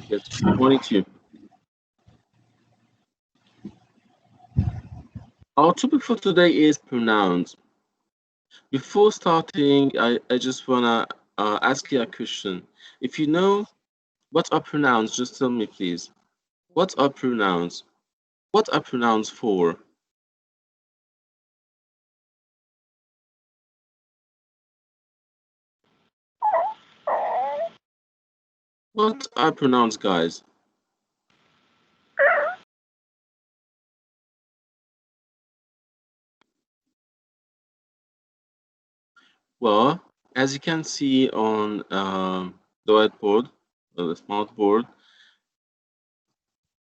Yes, 22. Our topic for today is pronouns. Before starting, I just wanna ask you a question. If you know what are pronouns, just tell me, please. What are pronouns? What are pronouns for? What are pronouns, guys? Well, as you can see on the whiteboard, or the smart board,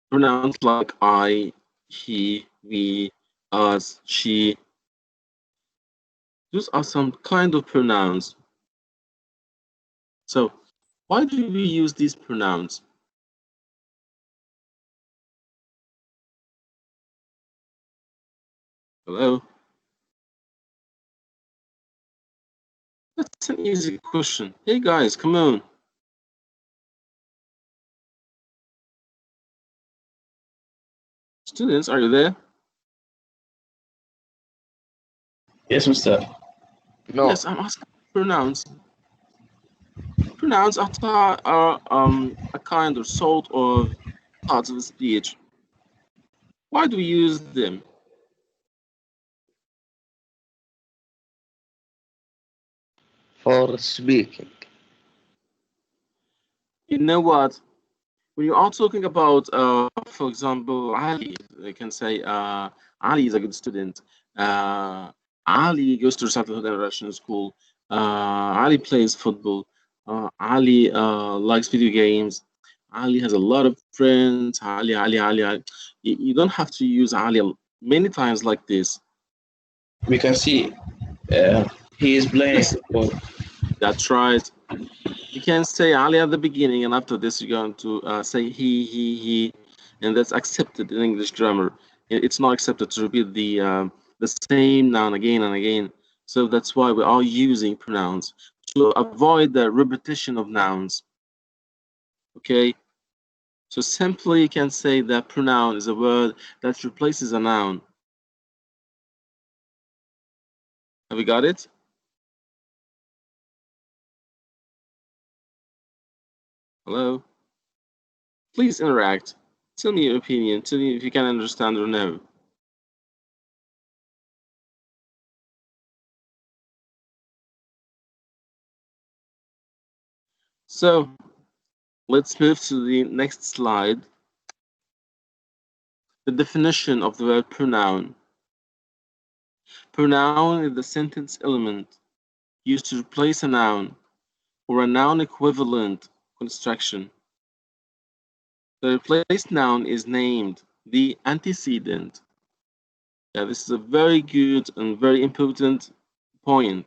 pronouns like I, he, we, us, she, those are some kind of pronouns. So, why do we use these pronouns? Hello? That's an easy question. Hey guys, come on. Students, are you there? Yes, Mister. No. Yes, I'm asking pronouns. Pronouns are a kind or sort of parts of speech. Why do we use them? For speaking. You know what? When you are talking about, for example, Ali, you can say Ali is a good student. Uh, Ali goes to Saturday International School. Ali plays football. Ali likes video games. Ali has a lot of friends. Ali. You don't have to use Ali many times like this. We can see he is playing Yes, football. that's right. You can say Ali at the beginning, and after this, you're going to say he, and that's accepted in English grammar. It's not accepted to repeat the same noun again and again. So that's why we are using pronouns to avoid the repetition of nouns. Okay. So simply, you can say that pronoun is a word that replaces a noun. Have you got it? Hello. Please interact. Tell me your opinion. Tell me if you can understand or no. So let's move to the next slide. The definition of the word pronoun. Pronoun is the sentence element used to replace a noun or a noun equivalent construction. The replaced noun is named the antecedent. Yeah, this is a very good and very important point,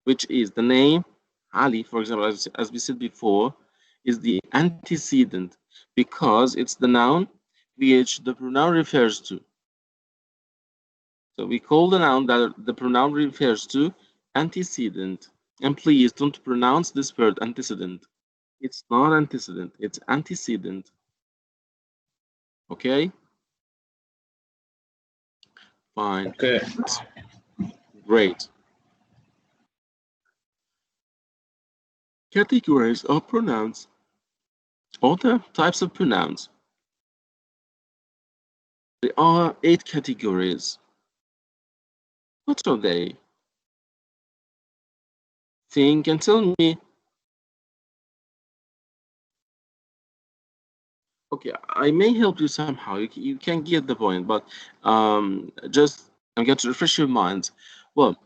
which is the name Ali, for example, as we said before, is the antecedent because it's the noun which the pronoun refers to. So we call the noun that the pronoun refers to antecedent. And please don't pronounce this word antecedent. It's not antecedent, it's antecedent. Okay? Fine. Okay. Great. Categories of pronouns. All the types of pronouns. There are 8 categories. What are they? Think and tell me. Okay, I may help you somehow. You can get the point, but just I'm going to refresh your mind. Well,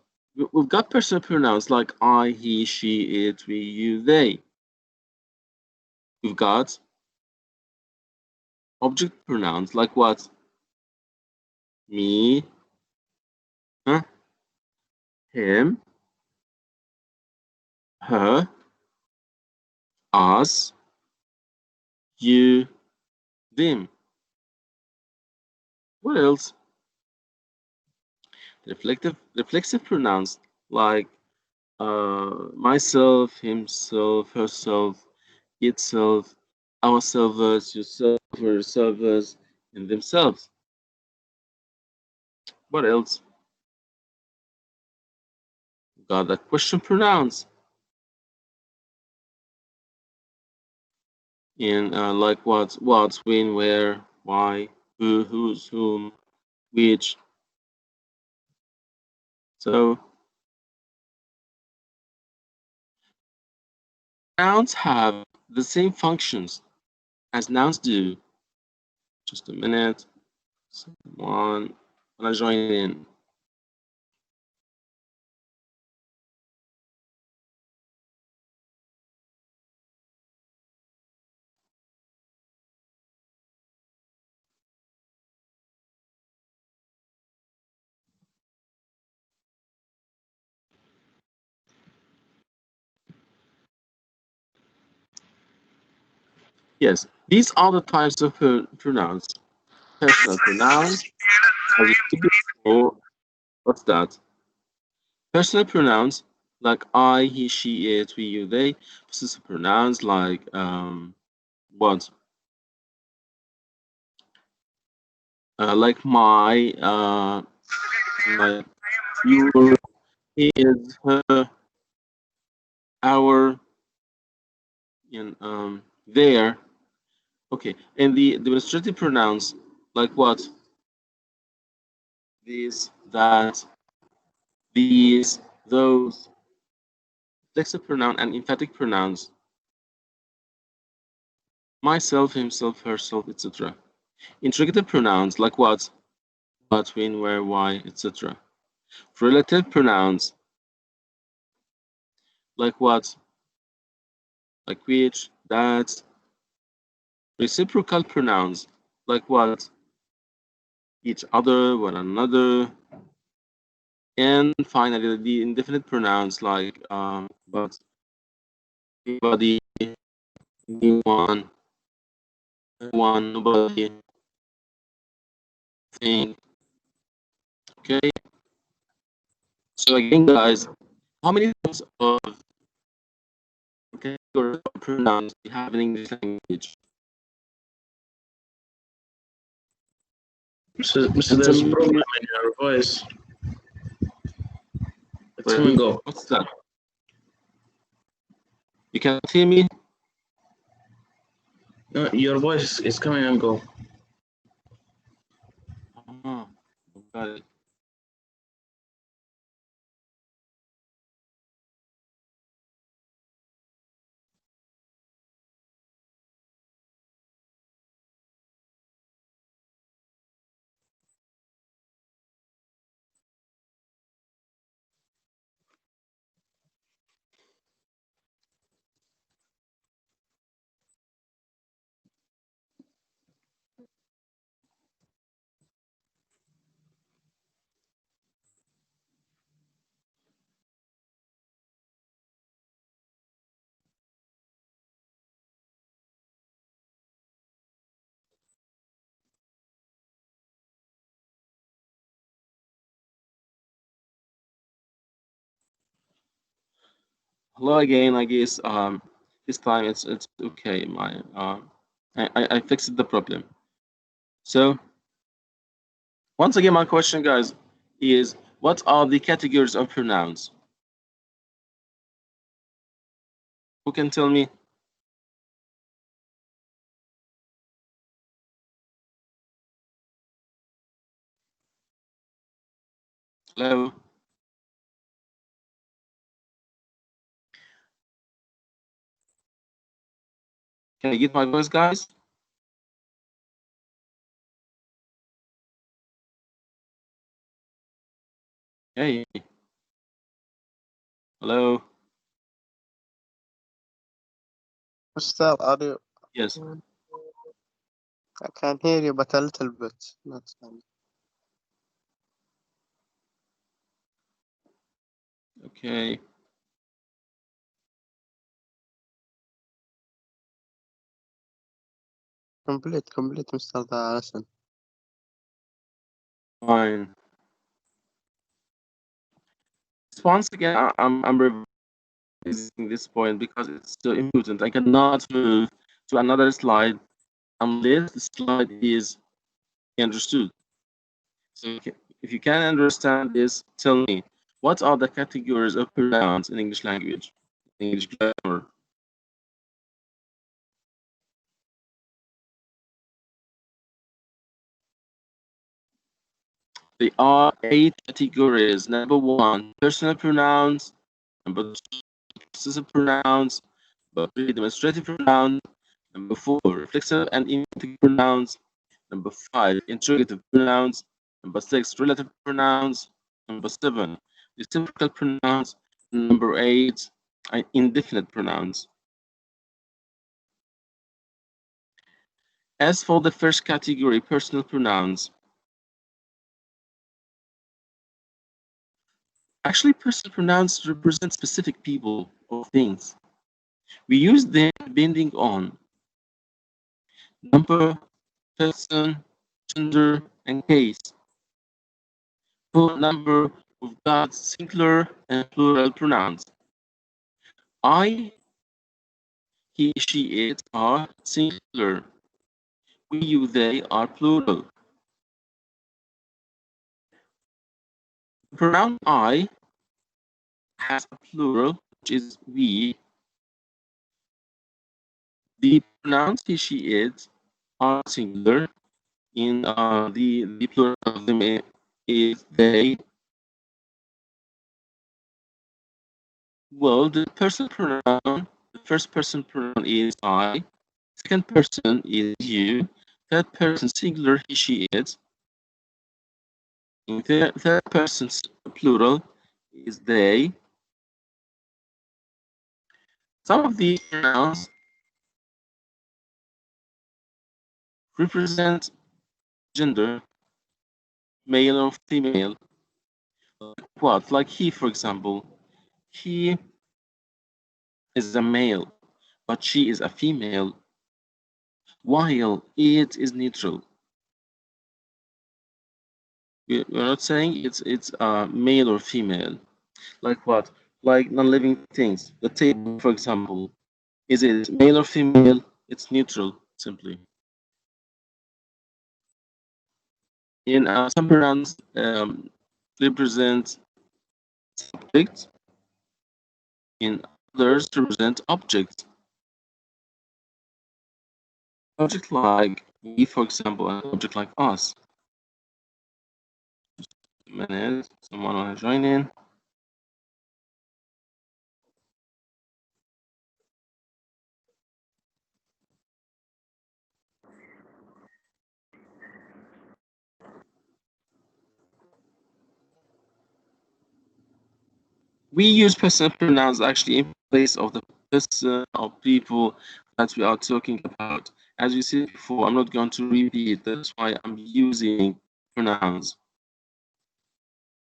we've got personal pronouns like I, he, she, it, we, you, they. We've got object pronouns like what? Me, huh? Him, her, us, you, them. What else? Reflexive pronouns like myself, himself, herself, itself, ourselves, yourself, or yourselves, and themselves. What else? Got the question pronouns in like what, when, where, why, who, whose, whom, which. So nouns have the same functions as nouns do. Just a minute. Someone wanna join in? Yes, these are the types of pronouns. Personal pronouns, as we said before, what's that? Personal pronouns like I, he, she, it, we, you, they. Possessive pronouns like what? Like my, your, his, her, our, and their. Okay, and the demonstrative pronouns like what? This, that, these, those. Flexive pronoun and emphatic pronouns myself, himself, herself, etc. Interrogative pronouns like what, when, where, why, etc. Relative pronouns like what, like which, that. Reciprocal pronouns like what, each other, one another. And finally, the indefinite pronouns like what, anybody, anyone, one, nobody, thing. Okay. So again, guys, how many types of categories of pronouns we have in English language? Mr. And tell There's a me, problem in your voice. It's come and wait, go. what's that? You can hear me? No, your voice is coming and go. Ah, got it. Hello again. I guess this time it's okay. My I fixed the problem. So once again, my question, guys, is what are the categories of pronouns? Who can tell me? Hello. Can you get my voice, guys? Hey. Hello. Ustad, are you? Yes. I can hear you, but a little bit. Not so. Okay. Complete, Mr. Listen. Fine. Once again, I'm revising this point because it's so important. I cannot move to another slide unless the slide is understood. So if you can understand this, tell me, what are the categories of pronouns in English language, English grammar? There are 8 categories. Number 1, personal pronouns. Number 2, possessive pronouns. Number 3, demonstrative pronouns. Number 4, reflexive and infinitive pronouns. Number 5, interrogative pronouns. Number 6, relative pronouns. Number 7, reciprocal pronouns. Number 8, indefinite pronouns. As for the first category, personal pronouns, actually, personal pronouns represent specific people or things. We use them depending on number, person, gender, and case. For number, we've got singular and plural pronouns. I, he, she, it are singular. We, you, they are plural. The pronoun I has a plural, which is we. The pronouns he, she, it are singular. In the plural of them is they. Well, the person pronoun, the first person pronoun is I. Second person is you. Third person singular he, she, it. In third person plural is they. Some of these pronouns represent gender, male or female. What? Like he, for example. He is a male, but she is a female, while it is neutral. We're not saying it's male or female. Like what? Like non-living things. The table, for example, is it male or female? It's neutral, simply. In some pronouns represent subjects. In others represent objects. Object like we, for example, and object like us. Just a minute, someone want to join in. We use personal pronouns actually in place of the person or people that we are talking about. As you said before, I'm not going to repeat. That's why I'm using pronouns.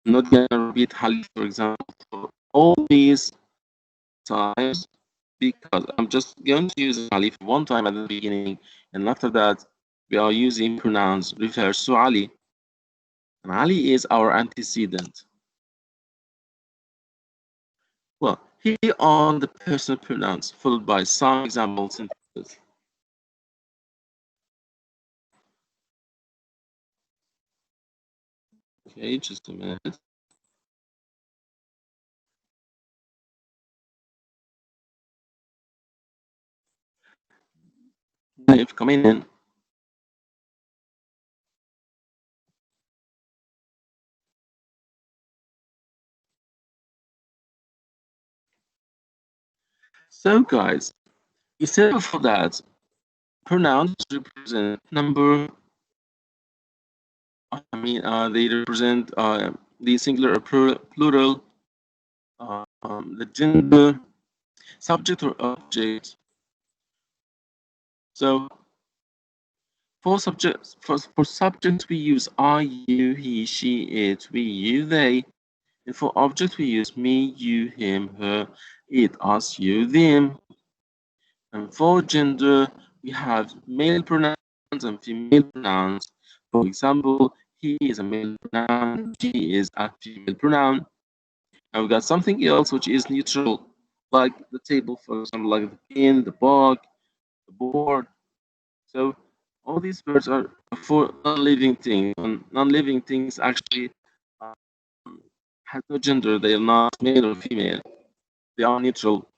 I'm not going to repeat Halif, for example, for all these times because I'm just going to use Halif one time at the beginning, and after that, we are using pronouns refers to Ali. And Ali is our antecedent. Well, here are the personal pronouns, followed by some example sentences. Okay, just a minute. If coming in. So, guys, we said before that pronouns represent number. They represent the singular or plural, the gender, subject or object. So, for subjects, for subjects we use I, you, he, she, it, we, you, they. And for objects we use me, you, him, her, it, us, you, them. And for gender, we have male pronouns and female pronouns. For example, he is a male pronoun, she is a female pronoun. And we've got something else which is neutral, like the table, for example, like the pen, the book, the bored. So all these words are for non-living things. And non-living things actually have no gender. They are not male or female. They are neutral.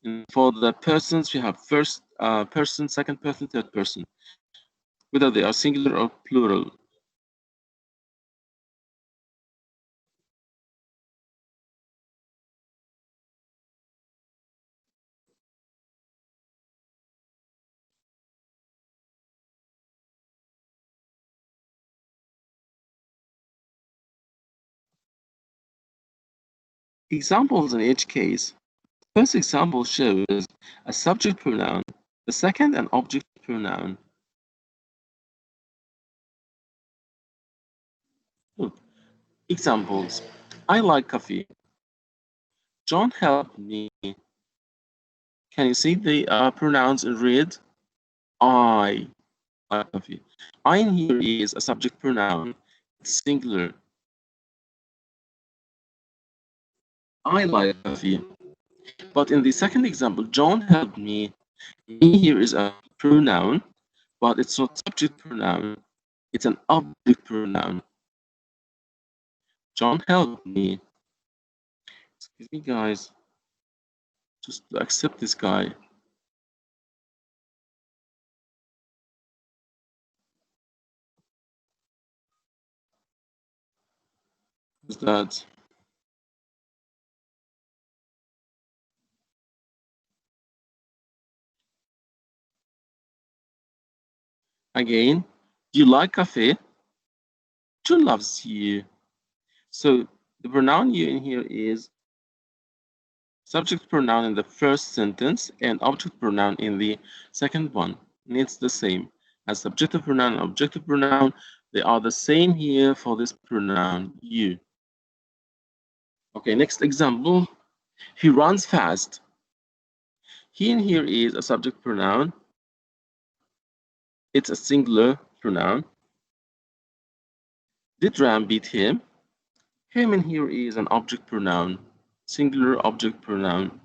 And for the persons, we have first person, second person, third person, whether they are singular or plural. Examples in each case. First example shows a subject pronoun, the second an object pronoun. Examples. I like coffee. John helped me. Can you see the pronouns in red? I like coffee. I in here is a subject pronoun. It's singular. I like coffee. But in the second example, John helped me. Me here is a pronoun, but it's not subject pronoun. It's an object pronoun. John helped me. Excuse me, guys. Just accept this guy. Who's that? Again, do you like coffee? John loves you. So the pronoun you in here is subject pronoun in the first sentence and object pronoun in the second one. And it's the same as subjective pronoun and objective pronoun. They are the same here for this pronoun you. Okay, next example. He runs fast. He in here is a subject pronoun. It's a singular pronoun. Did Ram beat him? Him in here is an object pronoun. Singular object pronoun.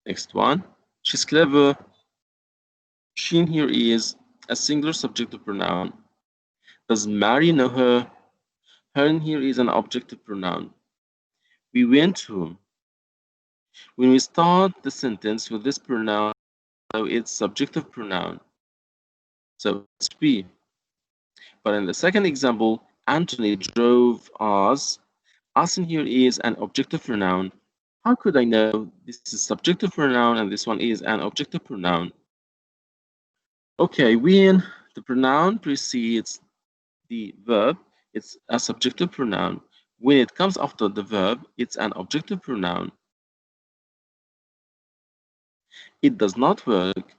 Next one. She's clever. She in here is a singular subjective pronoun. Does Mary know her? Her in here is an objective pronoun. We went home. When we start the sentence with this pronoun, it's subjective pronoun. So it's we. But in the second example, Anthony drove us. Us in here is an objective pronoun. How could I know this is subjective pronoun and this one is an objective pronoun? Okay, when the pronoun precedes the verb, it's a subjective pronoun. When it comes after the verb, it's an objective pronoun. It does not work.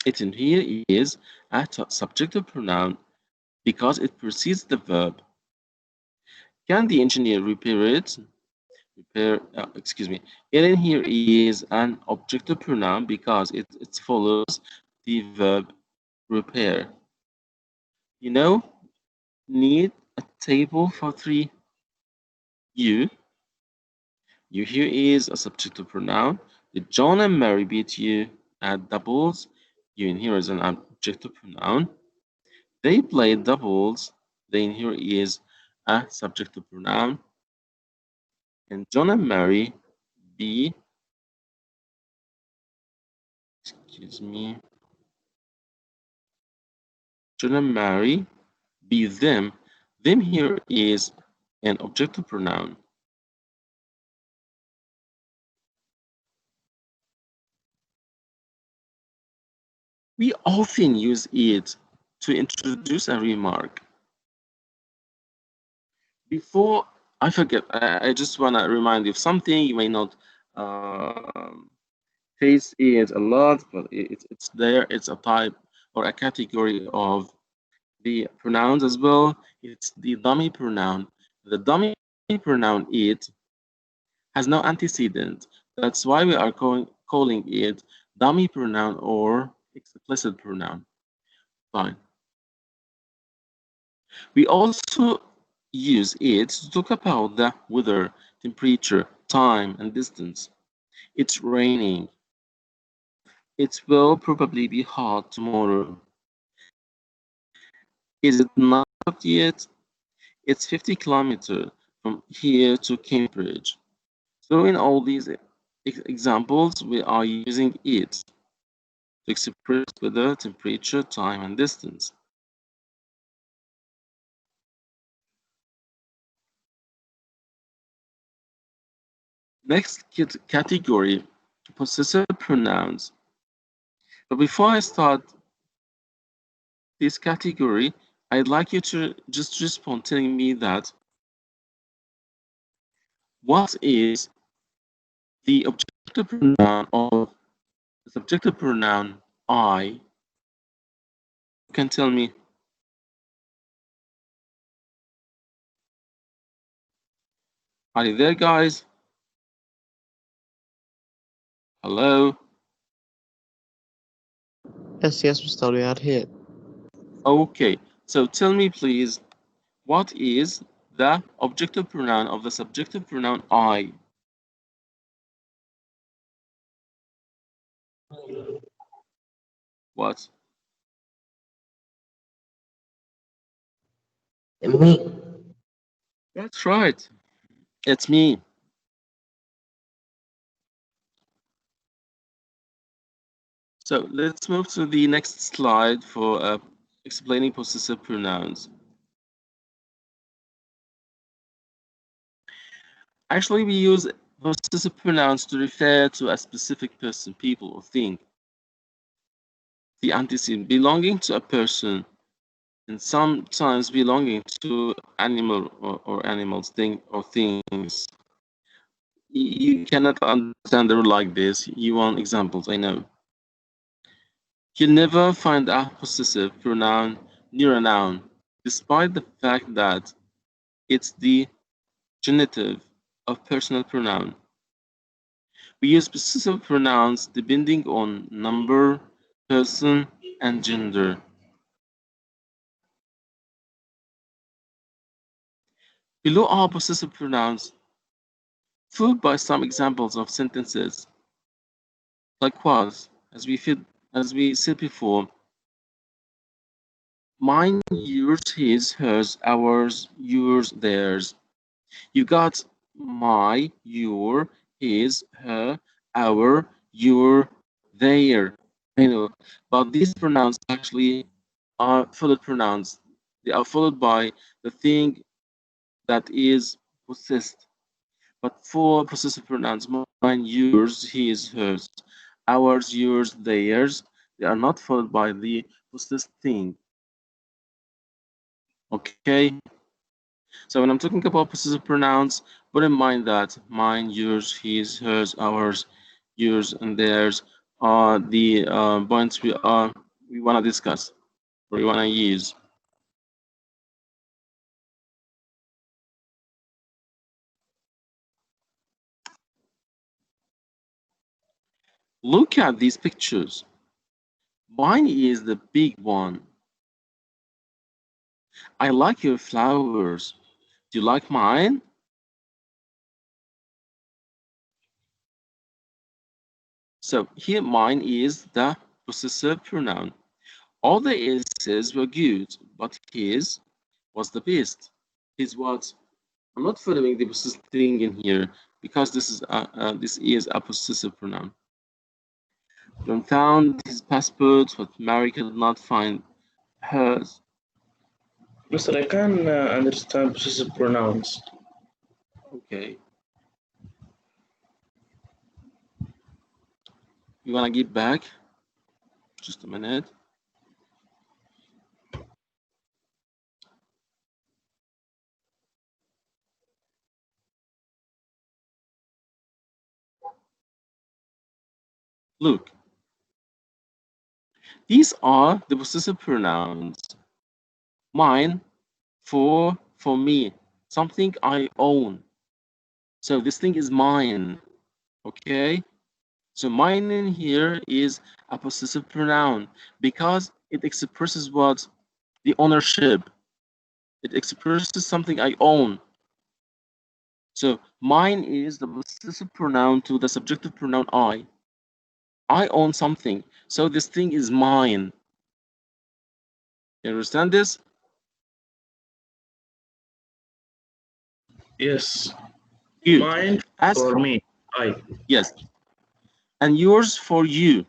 It in here is a subjective pronoun because it precedes the verb. Can the engineer repair it? Excuse me. It in here is an objective pronoun because it follows the verb repair. You know, need a table for three. You. You here is a subjective pronoun. Did John and Mary beat you at doubles? You in here is an adjective pronoun. They played doubles. They in here is a subjective pronoun. And John and Mary be, excuse me, John and Mary be them. Them here is an objective pronoun. We often use it to introduce a remark. Before I forget, I just want to remind you of something you may not face it a lot, but it's there. It's a type or a category of the pronouns as well. It's the dummy pronoun. The dummy pronoun it has no antecedent. That's why we are calling it dummy pronoun or explicit pronoun. Fine. We also use it to talk about the weather, temperature, time, and distance. It's raining. It will probably be hot tomorrow. Is it not yet? It's 50 kilometers from here to Cambridge. So in all these examples, we are using it to express weather, temperature, time, and distance. Next category, possessive pronouns. But before I start this category, I'd like you to just respond telling me that what is the objective pronoun of the subjective pronoun I? You can tell me. Are you there, guys? Hello? Yes, Mr. We are here. Okay, so tell me, please, what is the objective pronoun of the subjective pronoun I? What? Me. That's right. It's me. So let's move to the next slide for explaining possessive pronouns. Actually, we use possessive pronouns to refer to a specific person, people, or thing. The antecedent belonging to a person and sometimes belonging to animal or animals, thing or things. You cannot understand the rule like this. You want examples, I know. You'll never find a possessive pronoun near a noun, despite the fact that it's the genitive of personal pronoun. We use possessive pronouns depending on number, person, and gender. Below are possessive pronouns, followed by some examples of sentences, like was, as we said before, mine, yours, his, hers, ours, yours, theirs. You got my, your, his, her, our, your, their. I know, but these pronouns actually are followed pronouns. They are followed by the thing that is possessed. But for possessive pronouns, mine, yours, his, hers, ours, yours, theirs, they are not followed by the possessed thing. Okay? So when I'm talking about possessive pronouns, put in mind that mine, yours, his, hers, ours, yours, and theirs are the points we want to discuss or we want to use. Look at these pictures. Mine is the big one. I like your flowers. Do you like mine? So here mine is the possessive pronoun. All the S's were good, but his was the best. His what? I'm not following the possessive thing in here because this is a possessive pronoun. John found his passport, but Mary could not find hers. Mister, I can understand possessive pronouns. Okay. You wanna get back? Just a minute. Look, these are the possessive pronouns. Mine, for me, something I own. So this thing is mine. Okay. So mine in here is a possessive pronoun because it expresses what? The ownership. It expresses something I own. So mine is the possessive pronoun to the subjective pronoun I. I own something, so this thing is mine. You understand this? Yes. Good. Mine As for for me. I. yes, and yours for you.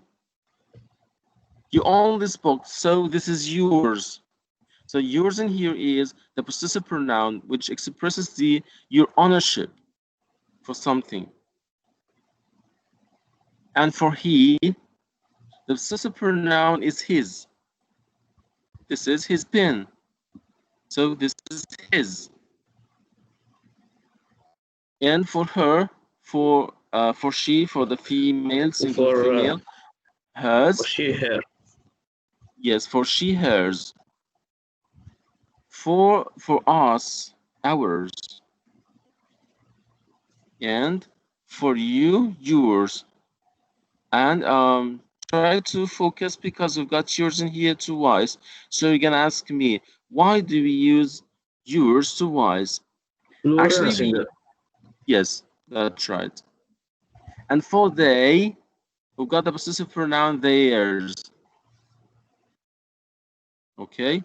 You own this book, so this is yours. So yours in here is the possessive pronoun, which expresses your ownership for something. And for he, the possessive pronoun is his. This is his pen. So this is his. And for her, for she, for the female, singular female, For hers. she, her. Yes, for she, hers. For us, ours. And for you, yours. And try to focus because we've got yours in here twice. So you're gonna ask me, why do we use yours twice? Plural and Actually, singular. yes, that's right. And for they, we've got the possessive pronoun theirs. Okay,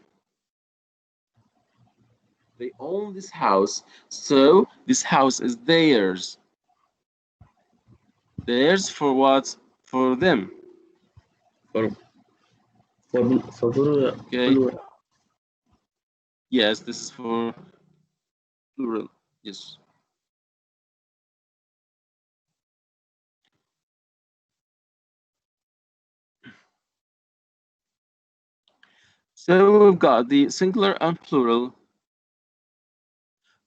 they own this house, so this house is theirs. Theirs for what? For them. For for plural. Okay. Yes, this is for plural. Yes. So we've got the singular and plural.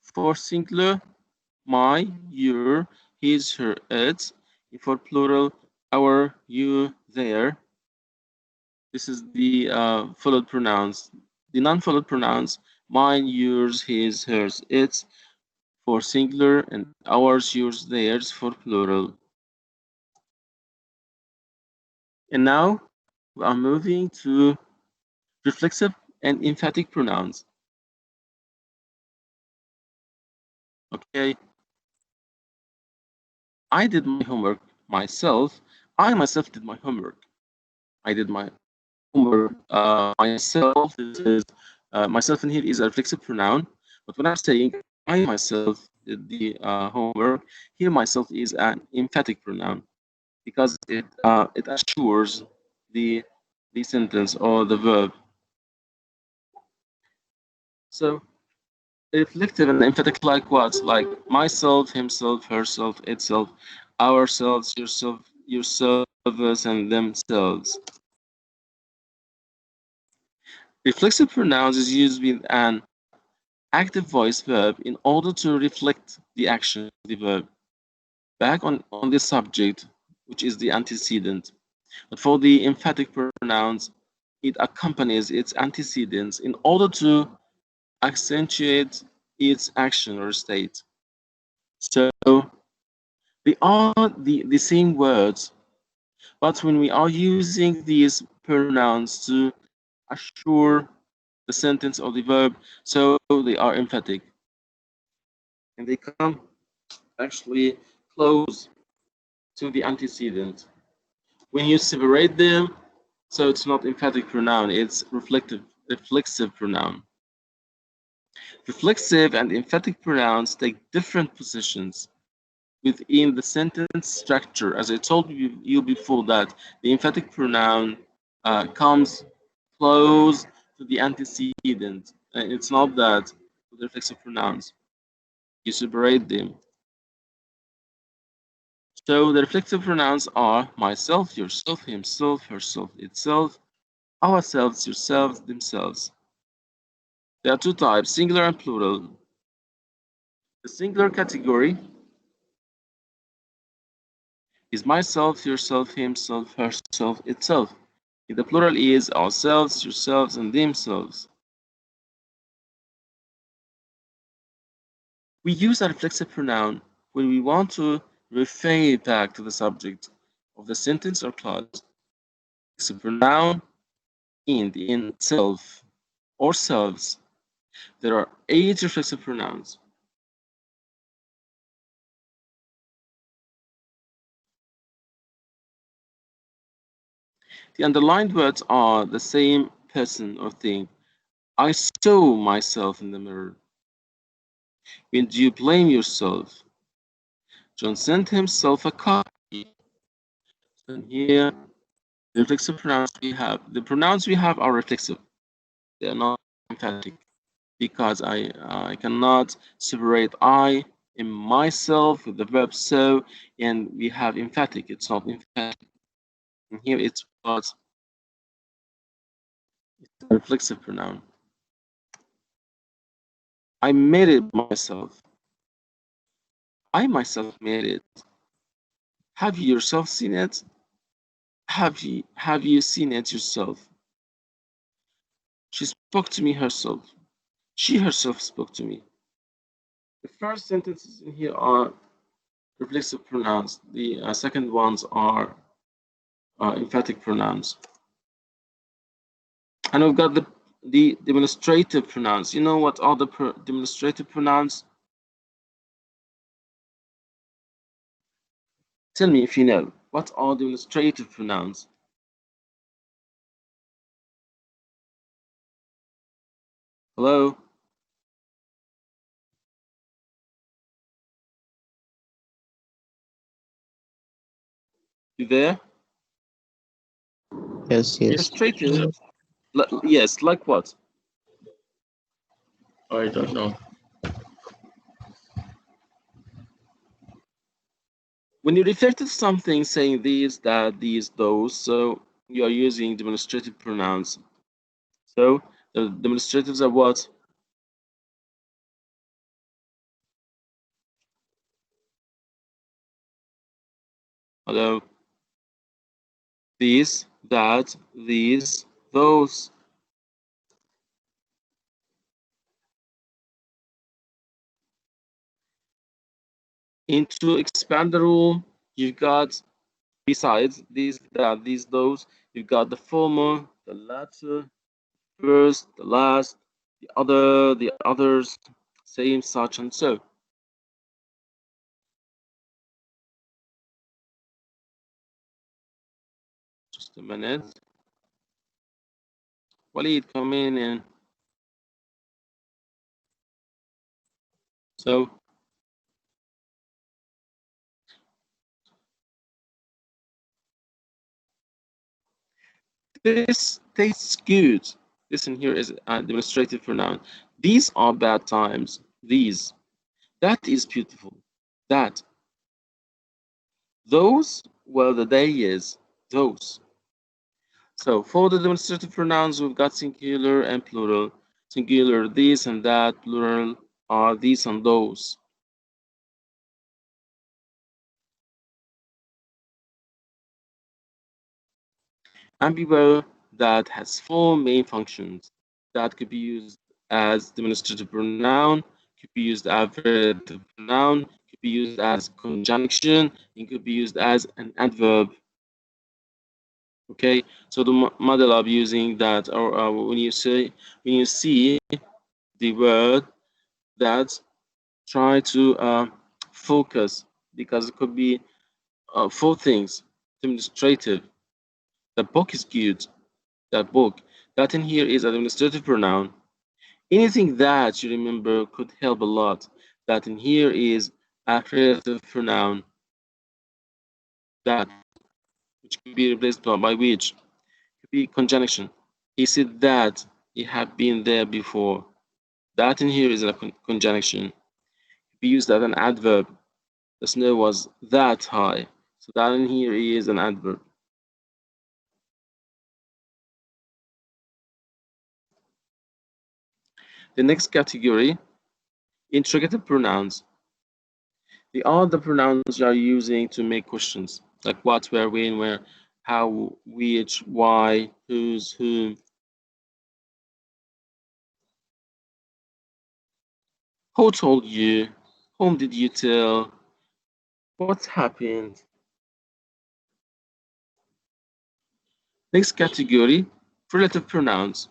For singular, my, your, his, her, its. For plural, our, you, their. This is the followed pronouns. The non-followed pronouns, mine, yours, his, hers, its, for singular, and ours, yours, theirs for plural. And now we are moving to reflexive and emphatic pronouns. Okay, I did my homework myself. I myself did my homework. I did my homework myself. This is myself in here is a reflexive pronoun. But when I'm saying I myself did the homework, here myself is an emphatic pronoun because it assures the the sentence or the verb. So reflective and emphatic like what? Like myself, himself, herself, itself, ourselves, yourself, yourselves, and themselves. Reflexive pronouns is used with an active voice verb in order to reflect the action of the verb back on the subject, which is the antecedent. But for the emphatic pronouns, it accompanies its antecedents in order to accentuate its action or state. So they are the same words, but when we are using these pronouns to assure the sentence or the verb, so they are emphatic and they come actually close to the antecedent. When you separate them, so it's not emphatic pronoun, it's reflexive pronoun. Reflexive and emphatic pronouns take different positions within the sentence structure. As I told you before, that the emphatic pronoun comes close to the antecedent. It's not that with the reflexive pronouns. You separate them. So the reflexive pronouns are myself, yourself, himself, herself, itself, ourselves, yourselves, themselves. There are two types, singular and plural. The singular category is myself, yourself, himself, herself, itself. The plural is ourselves, yourselves, and themselves. We use a reflexive pronoun when we want to refer back to the subject of the sentence or clause. Reflexive pronoun in self or selves. There are 8 reflexive pronouns. The underlined words are the same person or thing. I saw myself in the mirror. When do you blame yourself? John sent himself a copy. So here, the reflexive pronouns we have are reflexive. They are not emphatic because I cannot separate I in myself with the verb so, and we have emphatic. It's not emphatic. And here it's what? It's a reflexive pronoun. I made it myself. I myself made it. Have you yourself seen it? Have you seen it yourself? She spoke to me herself. She herself spoke to me. The first sentences in here are reflexive pronouns. The second ones are emphatic pronouns. And we've got the demonstrative pronouns. You know what are the demonstrative pronouns? Tell me if you know. What are demonstrative pronouns? Hello? You there? Yes, yes. Demonstrative. Yes, like what? I don't know. When you refer to something saying these, that, these, those, so you are using demonstrative pronouns. So the demonstratives are what? Hello? These, that, these, those. And to expand the rule, you've got, besides these, that, these, those, you've got the former, the latter, first, the last, the other, the others, same, such, and so. Just a minute. Walid, come in and so this tastes good. Listen, here is a demonstrative pronoun. These are bad times. These. That is beautiful. That. Those, well, the day is. Those. So for the demonstrative pronouns, we've got singular and plural. Singular, this and that. Plural are these and those. And beware that has four main functions that could be used as demonstrative pronoun, could be used as relative pronoun, could be used as conjunction, and could be used as an adverb. Okay, so the model of using that, or when you see the word that, try to focus because it could be four things. Demonstrative. The book is good. That book. That in here is an administrative pronoun. Anything that you remember could help a lot. That in here is a relative pronoun. That, which could be replaced by which. Could be conjunction. He said that he had been there before. That in here is a conjunction. Could be used as an adverb. The snow was that high. So that in here is an adverb. The next category, interrogative pronouns. They are the pronouns you are using to make questions, like what, where, when, where, how, which, why, whose, whom. Who told you? Whom did you tell? What happened? Next category, relative pronouns,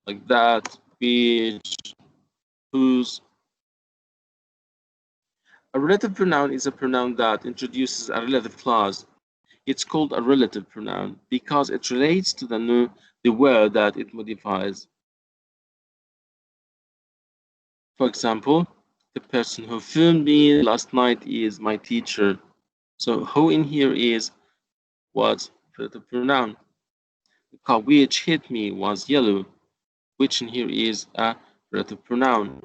like that, which, whose. A relative pronoun is a pronoun that introduces a relative clause. It's called a relative pronoun because it relates to the word that it modifies. For example, the person who filmed me last night is my teacher. So who in here is what relative pronoun? The car which hit me was yellow, which in here is a relative pronoun.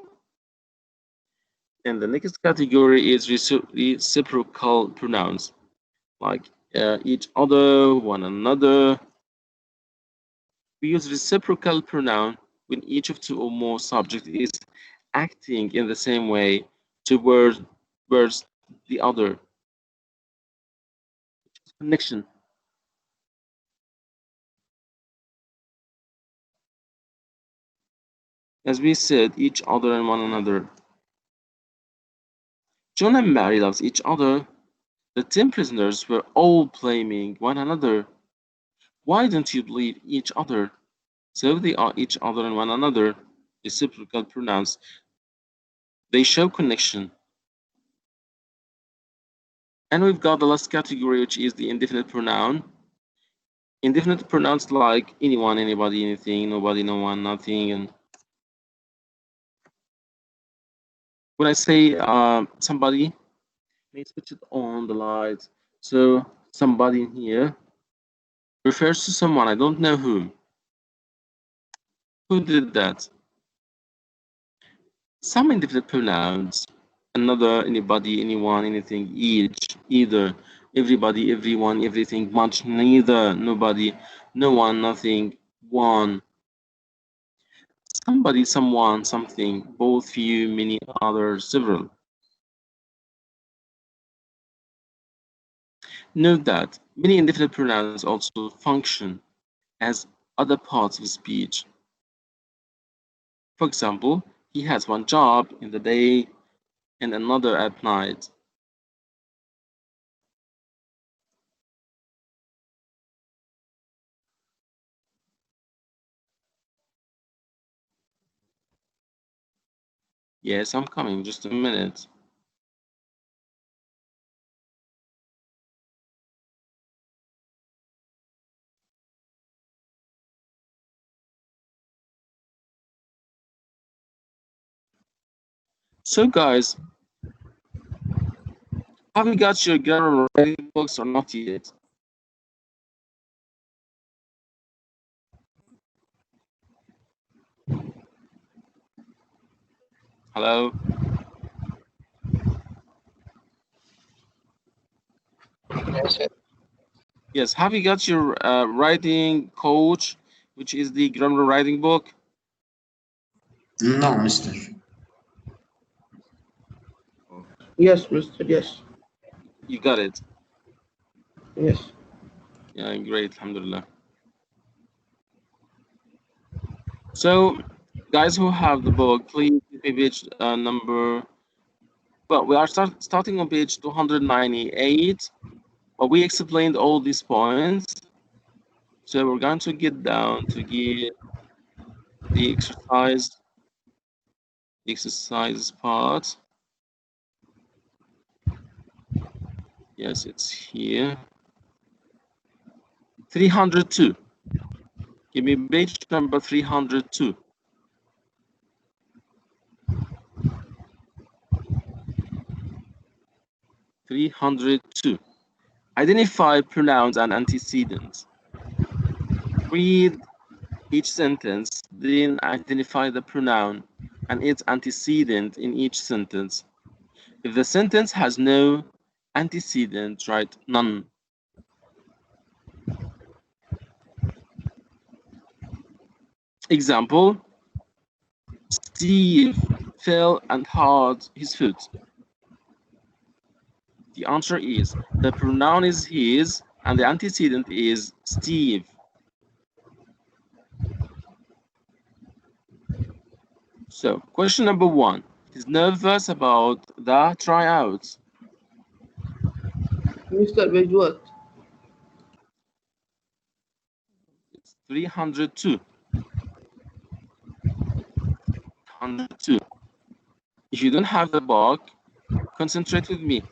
And the next category is reciprocal pronouns, like each other, one another. We use reciprocal pronoun when each of two or more subjects is acting in the same way towards the other. Connection. As we said, each other and one another. John and Mary loves each other. The 10 prisoners were all blaming one another. Why don't you believe each other? So they are each other and one another. Reciprocal pronouns. They show connection. And we've got the last category, which is the indefinite pronoun. Indefinite pronouns like anyone, anybody, anything, nobody, no one, nothing. And when I say somebody, may switch it on the lights. So somebody in here refers to someone, I don't know who. Who did that? Some indefinite pronouns, another, anybody, anyone, anything, each, either, everybody, everyone, everything, much, neither, nobody, no one, nothing, one, somebody, someone, something, both, few, many, others, several. Note that many indefinite pronouns also function as other parts of speech. For example, he has one job in the day and another at night. Yes, I'm coming, just a minute. So guys, have you got your grammar writing books or not yet? Hello? Yes, yes. Yes, have you got your writing coach, which is the grammar writing book? No, mister. Yes, Mister. Yes. You got it. Yes. Yeah, great, alhamdulillah. So, guys who have the book, please give me page number. Well, we are starting on page 298. But we explained all these points. So we're going to get down to get the exercise part. Yes, it's here. 302. Give me page number 302. 302. Identify pronouns and antecedents. Read each sentence, then identify the pronoun and its antecedent in each sentence. If the sentence has no antecedent, write none. Example, Steve fell and hurt his foot. The answer is the pronoun is his and the antecedent is Steve. So, question number 1. He's nervous about the tryouts. Mister, page what? It's 302. 102. If you don't have the book, concentrate with me.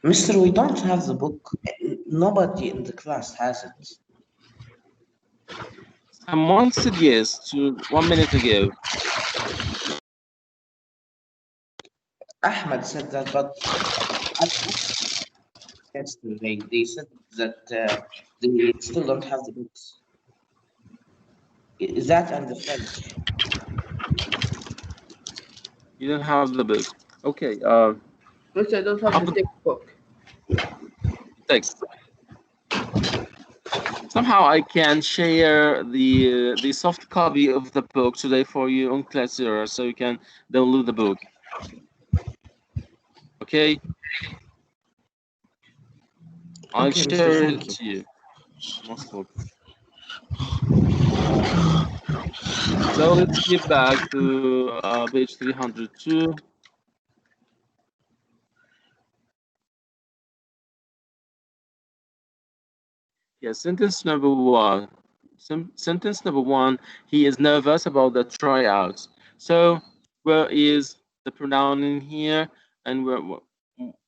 Mister, we don't have the book. Nobody in the class has it. Someone said yes to 1 minute ago. Ahmed said that, but I yesterday they said that they still don't have the books. That and the French. You don't have the book. Okay. But I don't have the textbook. Text. Somehow I can share the soft copy of the book today for you on Classera, so you can download the book. Okay. I'll Okay, Mister, share thank it you. to you. Most welcome. So let's get back to page 302. Yeah, sentence number one. Sentence number one, he is nervous about the tryouts. So where is the pronoun in here? And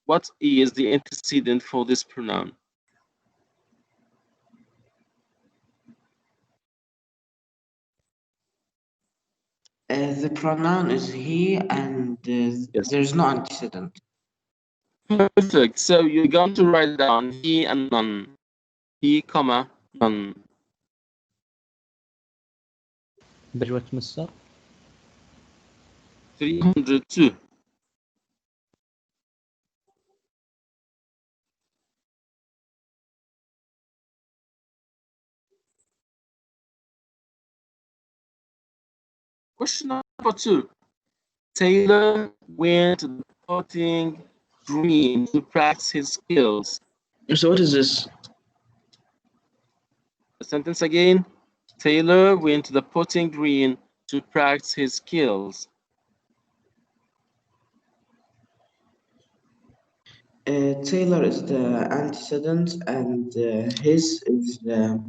what is the antecedent for this pronoun? The pronoun is he, and Yes. there's no antecedent. Perfect. So you're going to write down he and none. He, comma, none. بجوة مستر 302. Question number two. Taylor went to the potting green to practice his skills. So what is this? The sentence again. Taylor went to the potting green to practice his skills. Taylor is the antecedent, and his is the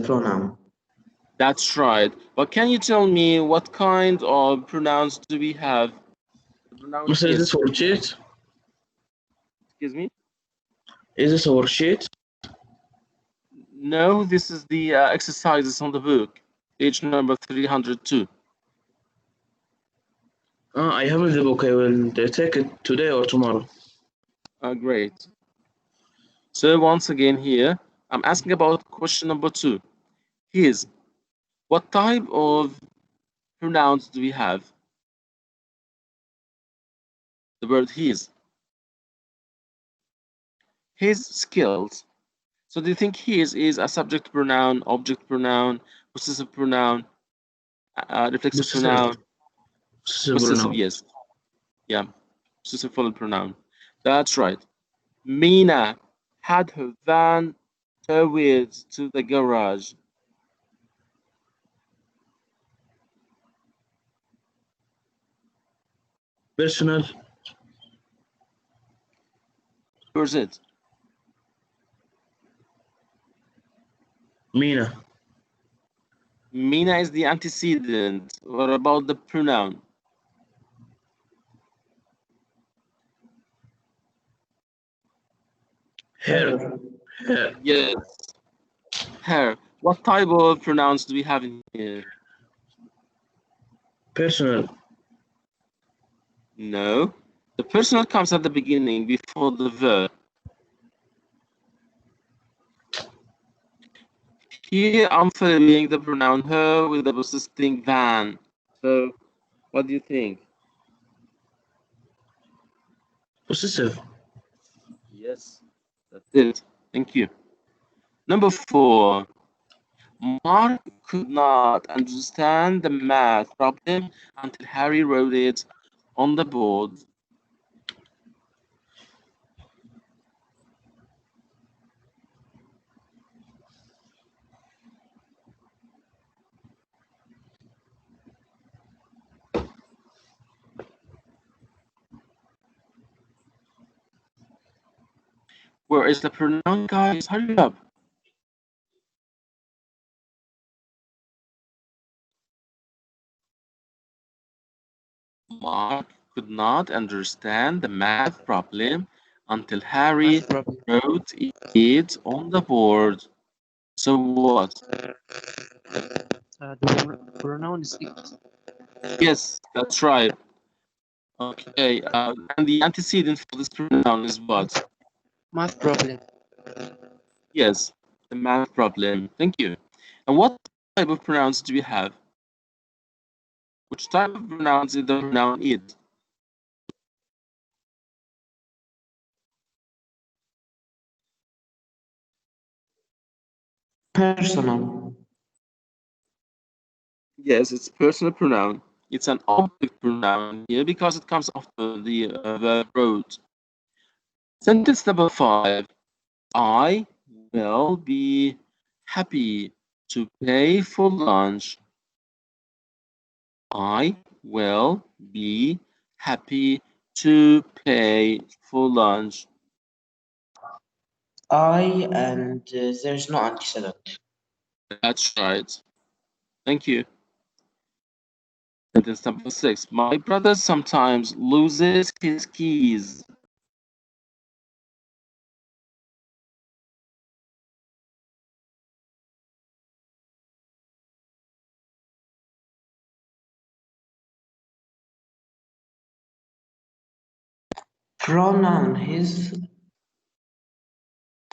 pronoun. That's right. But can you tell me what kind of pronouns do we have? The pronoun Mister, is his. this worksheet? Excuse me? Is this a worksheet? No, this is the exercises on the book, page number 302. I have the book. I will take it today or tomorrow. Great. So once again here, I'm asking about question number two. His. What type of pronouns do we have? The word his. His skills. So do you think his is a subject pronoun, object pronoun, possessive pronoun, reflexive Possessive. pronoun? Possessive Possessive, pronoun. yes. Yeah, possessive full pronoun. That's right. Mina had her van towed to the garage. Personal. Where's it? Mina. Mina is the antecedent. What about the pronoun? Her. Her. Yes, her. What type of pronouns do we have in here? Personal. No. The personal comes at the beginning before the verb. Here I'm following the pronoun her with the possessing van. So what do you think? Possessive. Yes, that's it. Thank you. Number four. Mark could not understand the math problem until Harry wrote it on the board. Where is the pronoun, guys? Hurry up. Mark could not understand the math problem until Harry Math problem. wrote it on the board. So what? The pronoun is it. Yes, that's right. Okay, and the antecedent for this pronoun is what? Math problem. Yes, the math problem. Thank you. And what type of pronouns do we have? Which type of pronouns is the pronoun it? Personal. Yes, it's personal pronoun. It's an object pronoun here because it comes after the verb wrote. Sentence number 5. I will be happy to pay for lunch. I will be happy to pay for lunch. I and there's no antecedent. That's right. Thank you. Sentence number 6. My brother sometimes loses his keys. Pronoun his.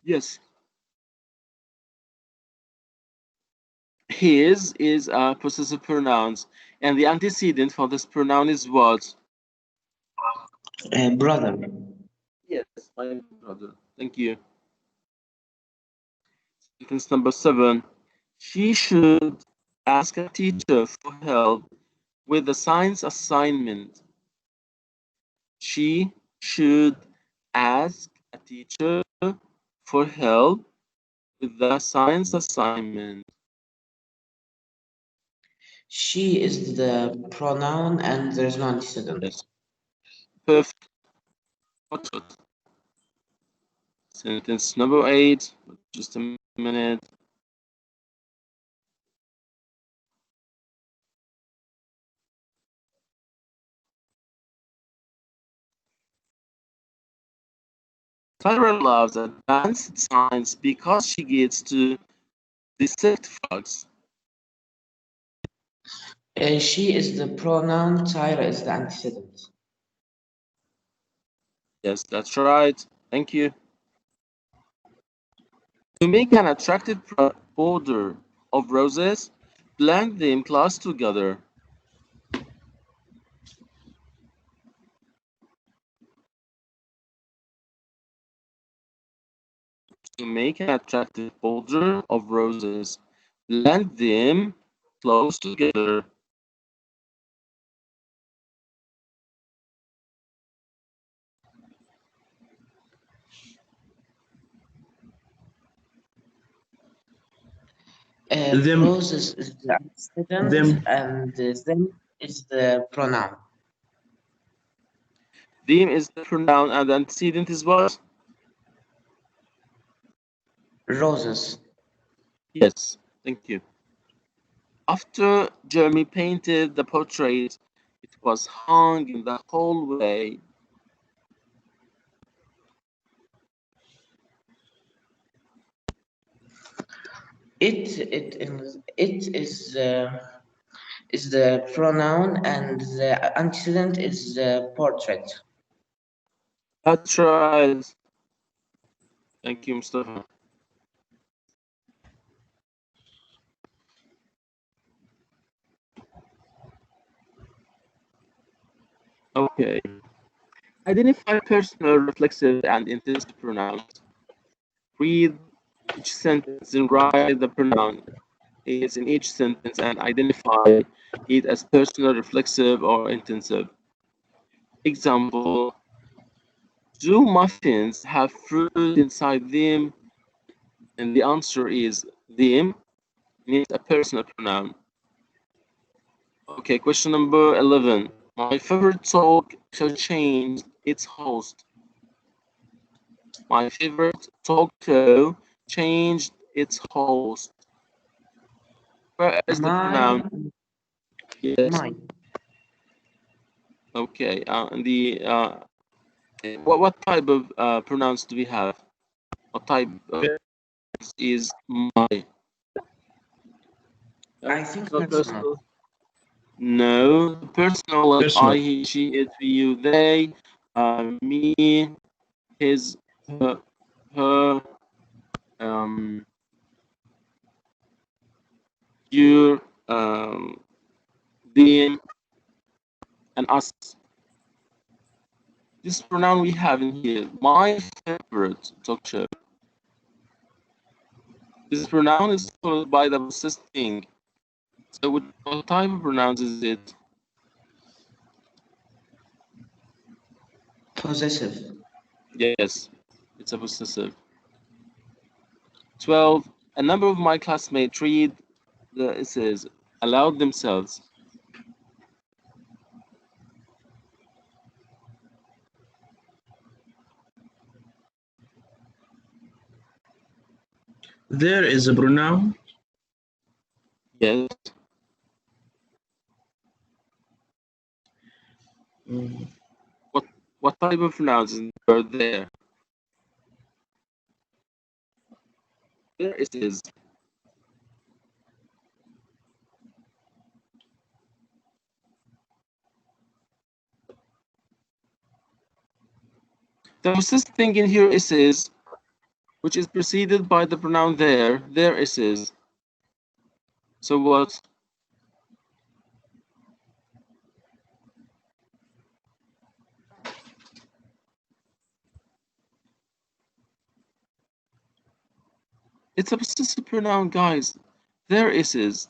Yes. His is a possessive pronouns, and the antecedent for this pronoun is what? Brother. Yes, my brother. Thank you. Sentence number 7. She should ask a teacher for help with the science assignment. She should ask a teacher for help with the science assignment. She is the pronoun and there's no antecedent. Yes. Perfect. Watch it. Sentence number 8. Just a minute. Tyra loves advanced science because she gets to dissect frogs. She is the pronoun, Tyra is the antecedent. Yes, that's right. Thank you. To make an attractive border of roses, plant them close together. To make an attractive border of roses, plant them close together. Them, Roses is the antecedent them, and them is the pronoun. Them is the pronoun and the antecedent is what? Roses. Yes, thank you. After Jeremy painted the portrait, it was hung in the hallway. It is the pronoun and the antecedent is the portrait. That's right. Thank you, Mustafa. Okay. Identify personal, reflexive, and intensive pronouns. Read each sentence and write the pronoun is in each sentence and identify it as personal, reflexive, or intensive. Example, do muffins have fruit inside them? And the answer is them means a personal pronoun. Okay, question number 11. My favorite talk show changed its host. My favorite talk show changed its host. Where is the pronoun? Mine, Yes. mine. Okay. And the what type of pronouns do we have? What type is my? I think Personal, personal. personal. No, personal like I, Personal. he, she, it, you, they, me, his, her, um, you, them, and us. This pronoun we have in here, my favorite talk show. This pronoun is followed by the possessed thing. So what type of pronouns is it? Possessive. Yes, it's a possessive. 12. A number of my classmates read the essays aloud themselves. There is a pronoun. Yes. Mm, What what type of pronouns are there? There it is. The possessed thing in here is, which is preceded by the pronoun there. There is. So what? It's a possessive pronoun, guys. There is.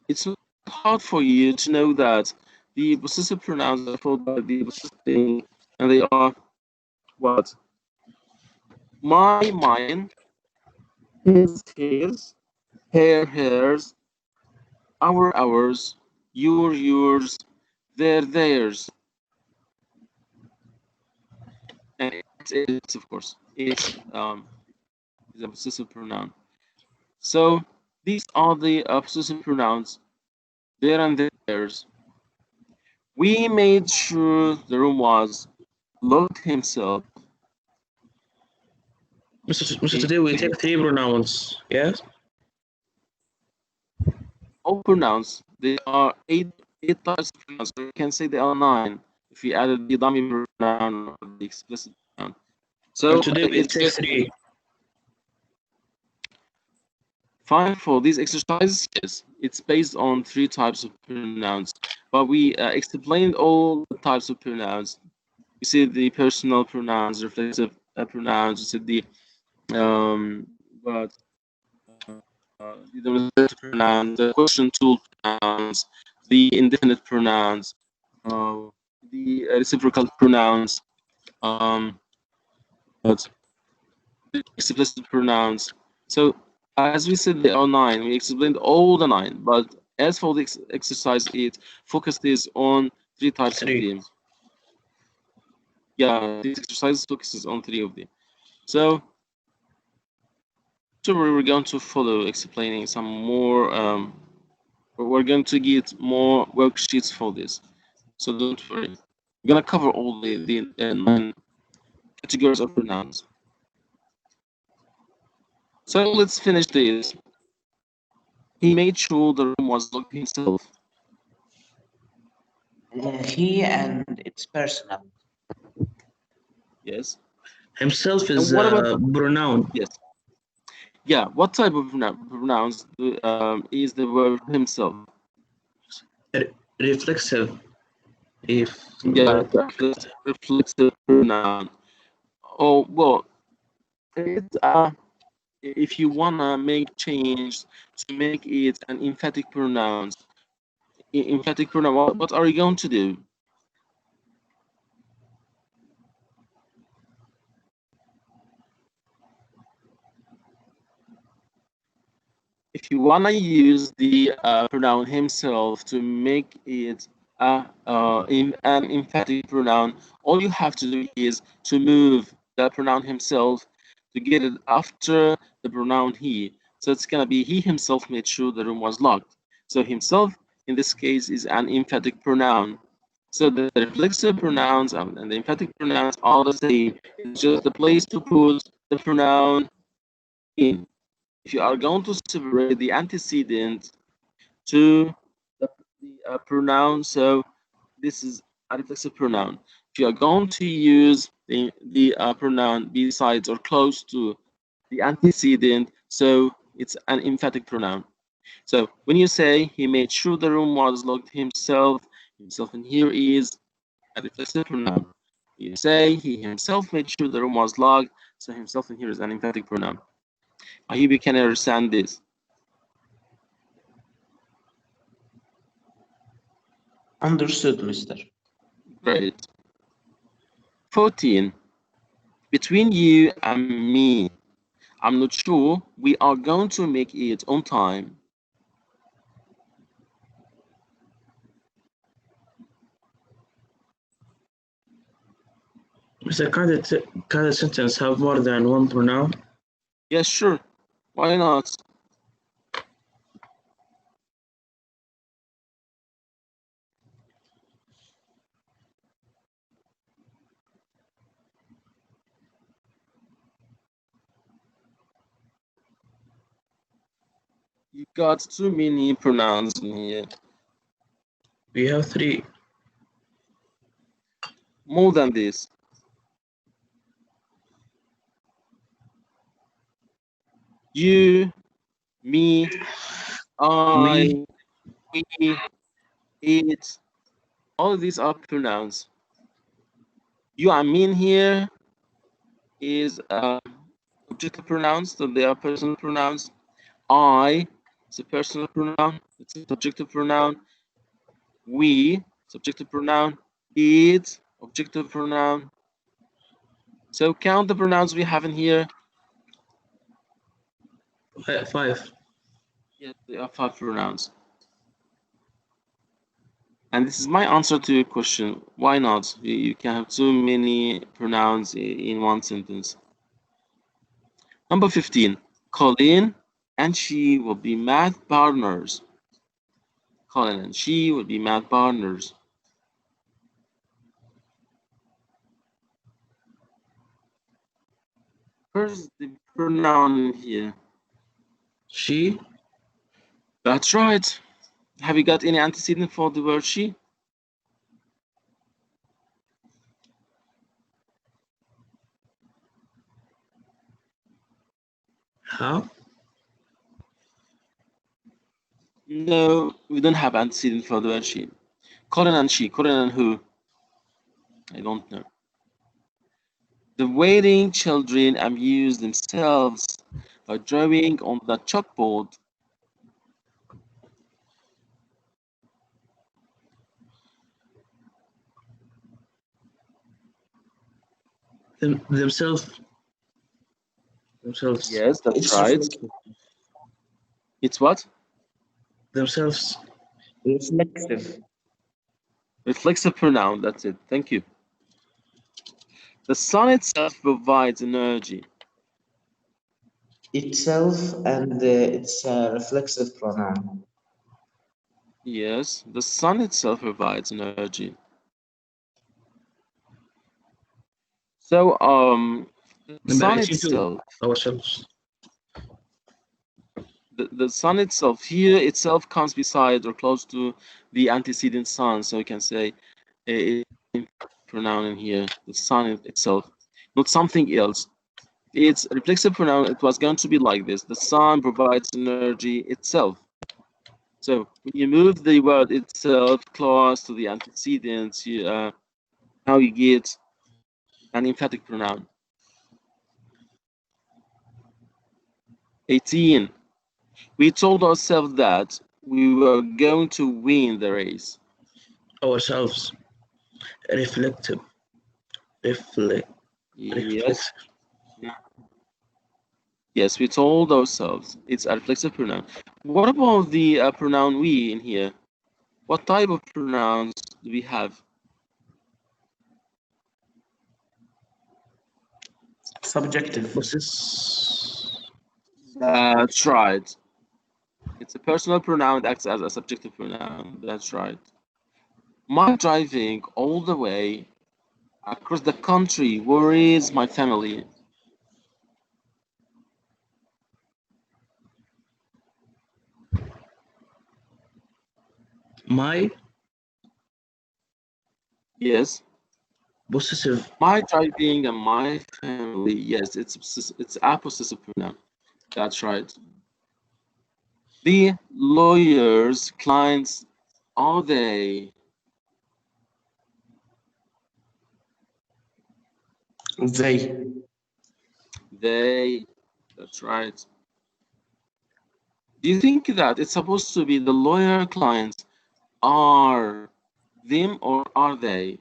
It's not hard for you to know that the possessive pronouns are followed by the possessive thing, and they are what? My, mine, his, her, hers, ours, yours, theirs, and it's of course. It's is a possessive pronoun. So these are the possessive pronouns, there and theirs. We made sure the room was locked himself. Mr. Today we take three pronouns. Yes. All pronouns, there are eight types of pronouns. Or you can say there are nine if you added the dummy pronoun or the explicit pronoun. And So today we it's take just three. fine for these exercises. Yes, it's based on three types of pronouns, but we explained all the types of pronouns. You see the personal pronouns, reflexive pronouns. You see the what the demonstrative pronouns, the question tool pronouns, the indefinite pronouns, uh, the reciprocal pronouns, what the explicit pronouns. So as we said, there are nine. We explained all the nine, but as for the exercise, it focuses on three types of Three. them. Yeah, this exercise focuses on three of them. So we're going to follow explaining some more. We're going to get more worksheets for this, so don't worry. We're gonna cover all the nine categories of pronouns. So let's finish this. He made sure the room was locked himself. He and it's personal. Yes. Himself And is what about a pronoun. yes? Yeah. What type of pronouns is the word himself? Reflexive. If Yeah, reflexive pronoun. Oh well, it's if you wanna make change to make it an emphatic pronouns, emphatic pronoun, what are you going to do? If you wanna use the pronoun himself to make it an emphatic pronoun, all you have to do is to move the pronoun himself to get it after the pronoun he. So it's gonna be he himself made sure the room was locked. So himself in this case is an emphatic pronoun. So the reflexive pronouns and the emphatic pronouns are the same. It's just the place to put the pronoun in. If you are going to separate the antecedent to the pronoun, so this is a reflexive pronoun. If you are going to use the pronoun besides or close to the antecedent, so it's an emphatic pronoun. So when you say he made sure the room was locked himself, himself in here is a reflexive pronoun. You say he himself made sure the room was locked, so himself in here is an emphatic pronoun. I hope you can understand this. Understood, mister. Great. 14. Between you and me, I'm not sure we are going to make it on time. Mr. Can the sentence have more than one pronoun? Yes, sure. Why not? You got too many pronouns in here. We have 3. More than this. You, me, I, we, it. All of these are pronouns. You and me in here is objective pronouns, so they are personal pronouns. I, it's a personal pronoun, it's a subjective pronoun. We, subjective pronoun. It, objective pronoun. So count the pronouns we have in here. 5. Yes, there are 5 pronouns. And this is my answer to your question. Why not? You can have too many pronouns in one sentence. Number 15. Colin and she will be math partners. Colin and she will be math partners. Where's the pronoun in here? She. That's right. Have you got any antecedent for the word she? How? No, we don't have antecedent for the word she. Colin and she. Colin and who? I don't know. The waiting children amuse themselves by drawing on the chalkboard. Themselves. Yes, that's It's right. reflexive. It's what? Themselves. Reflexive. Reflexive pronoun. That's it. Thank you. The sun itself provides energy. Itself, and it's a reflexive pronoun. Yes, the sun itself provides energy. So, the Number sun 18 too. itself, Ourselves. the sun itself here itself comes beside or close to the antecedent sun. So you can say a pronoun in here, the sun itself, not something else. It's a reflexive pronoun. It was going to be like this. The sun provides energy itself. So when you move the word itself close to the antecedents, now you get an emphatic pronoun. 18. We told ourselves that we were going to win the race. Ourselves. Reflective. Yes. Reflexive. Yes, we told ourselves. It's a reflexive pronoun. What about the pronoun we in here? What type of pronouns do we have? Subjective. Possess. That's right. It's The personal pronoun acts as a subjective pronoun. That's right. My driving all the way across the country. Where is my family? My Yes. possessive. My driving and my family. Yes, it's a possessive pronoun. That's right. The lawyer's clients, are they? They. They. That's right. Do you think that it's supposed to be the lawyer clients are them or are they?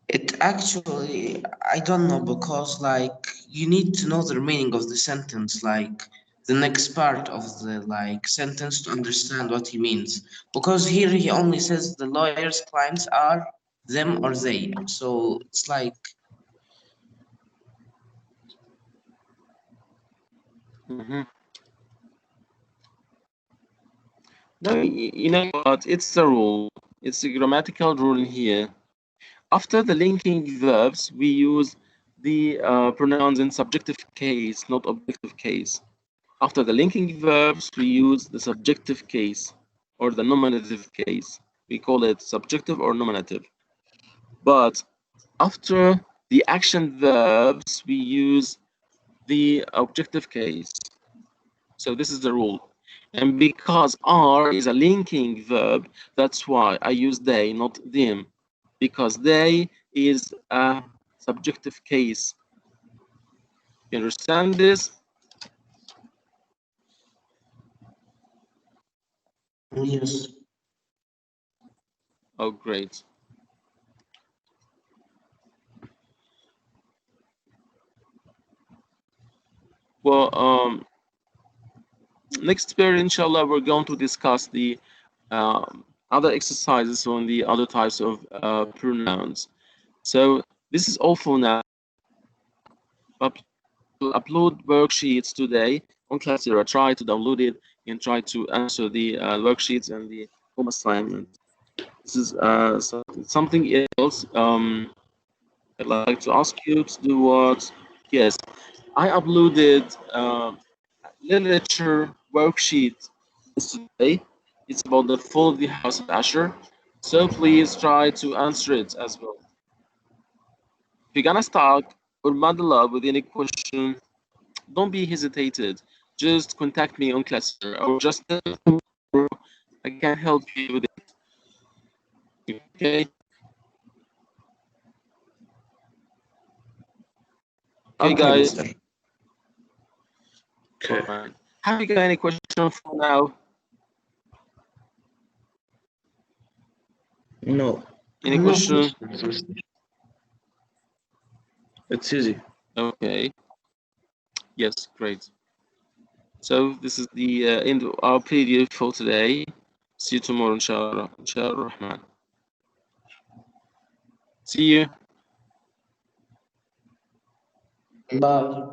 It actually, I don't know, because like you need to know the meaning of the sentence, like the next part of the like sentence to understand what he means. Because here he only says the lawyer's clients are them or they. So it's like Mhm. No, you know what? It's the rule. It's a grammatical rule in here. After the linking verbs, we use the pronouns in subjective case, not objective case. After the linking verbs, we use the subjective case or the nominative case. We call it subjective or nominative. But after the action verbs, we use the objective case. So this is the rule. And because are is a linking verb, that's why I use they, not them. Because they is a subjective case. You understand this? yes. Oh, great. Well, next period, inshallah, we're going to discuss the other exercises on the other types of pronouns. So this is all for now. Up upload worksheets today on Classera. Try to download it and try to answer the worksheets and the home assignment. This is something else. I'd like to ask you to do what? Yes, I uploaded literature worksheet today. It's about the fall of the house of Asher. So please try to answer it as well. If you're gonna start or muddle up with any question, don't be hesitated. Just contact me on Classroom or just tell me I can help you with it. Okay? Okay, Okay, guys. mister. Okay. All right. Have you got any questions for now? No, Any No question? questions, mister. it's easy. Okay. Yes, great. So this is the end of our PDF for today. See you tomorrow, inshallah. Inshallah Rahman. See you. Bye.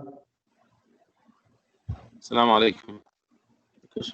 Assalamu alaikum. Because